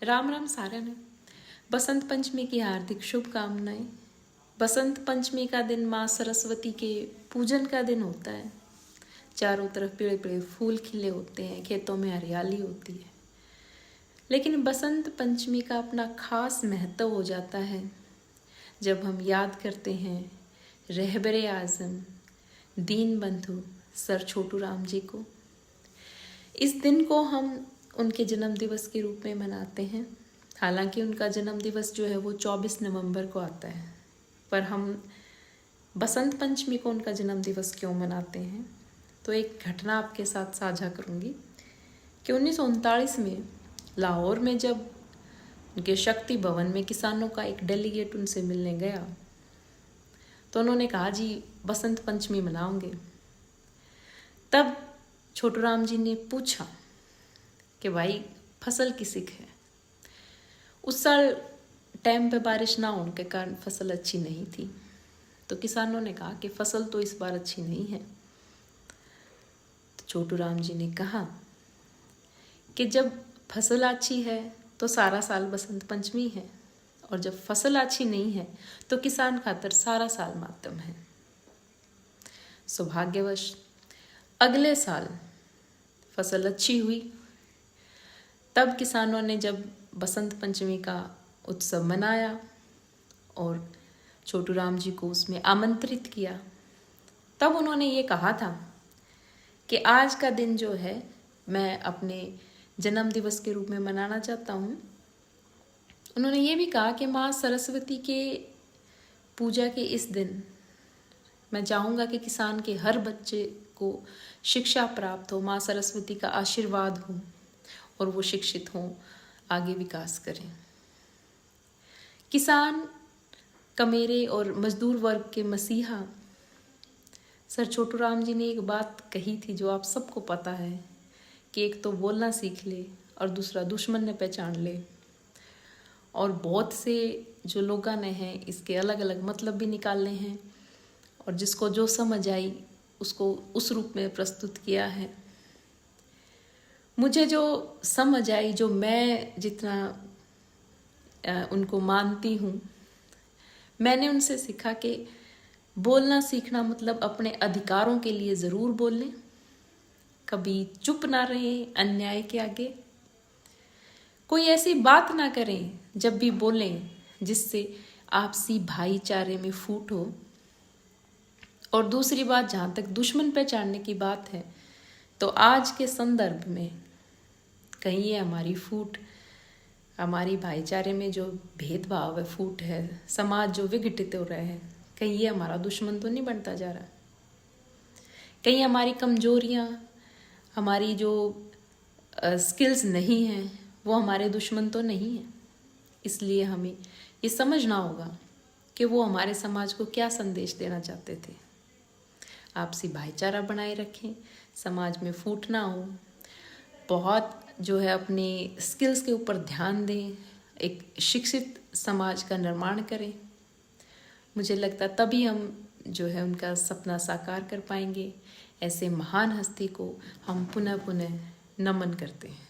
राम राम सारा ने। बसंत पंचमी की हार्दिक शुभकामनाएं। बसंत पंचमी का दिन माँ सरस्वती के पूजन का दिन होता है। चारों तरफ पीले पीले फूल खिले होते हैं, खेतों में हरियाली होती है। लेकिन बसंत पंचमी का अपना खास महत्व हो जाता है जब हम याद करते हैं रहबरे आज़म दीन बंधु सर छोटू राम जी को। इस दिन को हम उनके जन्म दिवस के रूप में मनाते हैं। हालांकि उनका जन्म दिवस जो है वो 24 नवंबर को आता है, पर हम बसंत पंचमी को उनका जन्म दिवस क्यों मनाते हैं, तो एक घटना आपके साथ साझा करूंगी कि 1939 में लाहौर में जब उनके शक्ति भवन में किसानों का एक डेलीगेट उनसे मिलने गया तो उन्होंने कहा जी बसंत पंचमी मनाओगे। तब छोटू राम जी ने पूछा कि भाई फसल किसी की है। उस साल टाइम पे बारिश ना होने के कारण फसल अच्छी नहीं थी, तो किसानों ने कहा कि फसल तो इस बार अच्छी नहीं है। तो छोटू राम जी ने कहा कि जब फसल अच्छी है तो सारा साल बसंत पंचमी है, और जब फसल अच्छी नहीं है तो किसान खातर सारा साल मातम है। सौभाग्यवश अगले साल फसल अच्छी हुई। तब किसानों ने जब बसंत पंचमी का उत्सव मनाया और छोटू राम जी को उसमें आमंत्रित किया, तब उन्होंने ये कहा था कि आज का दिन जो है मैं अपने जन्म दिवस के रूप में मनाना चाहता हूँ। उन्होंने ये भी कहा कि माँ सरस्वती के पूजा के इस दिन मैं चाहूँगा कि किसान के हर बच्चे को शिक्षा प्राप्त हो, माँ सरस्वती का आशीर्वाद हो और वो शिक्षित हों, आगे विकास करें। किसान कमेरे और मजदूर वर्ग के मसीहा सर छोटू राम जी ने एक बात कही थी जो आप सबको पता है कि एक तो बोलना सीख ले और दूसरा दुश्मन ने पहचान ले। और बहुत से जो लोग ने हैं इसके अलग अलग मतलब भी निकालने हैं, और जिसको जो समझ आई उसको उस रूप में प्रस्तुत किया है। मुझे जो समझ आई, जो मैं जितना उनको मानती हूँ, मैंने उनसे सीखा कि बोलना सीखना मतलब अपने अधिकारों के लिए ज़रूर बोलें, कभी चुप ना रहें अन्याय के आगे, कोई ऐसी बात ना करें जब भी बोलें जिससे आपसी भाईचारे में फूट हो। और दूसरी बात, जहाँ तक दुश्मन पहचानने की बात है, तो आज के संदर्भ में कहीं ये हमारी फूट, हमारी भाईचारे में जो भेदभाव है, फूट है, समाज जो विघटित हो रहा है, कहीं ये हमारा दुश्मन तो नहीं बनता जा रहा? कहीं हमारी कमजोरियाँ, हमारी जो स्किल्स नहीं हैं वो हमारे दुश्मन तो नहीं है? इसलिए हमें ये समझना होगा कि वो हमारे समाज को क्या संदेश देना चाहते थे। आपसी भाईचारा बनाए रखें, समाज में फूट ना हो, बहुत जो है अपने स्किल्स के ऊपर ध्यान दें, एक शिक्षित समाज का निर्माण करें। मुझे लगता तभी हम जो है उनका सपना साकार कर पाएंगे। ऐसे महान हस्ती को हम पुनः पुनः नमन करते हैं।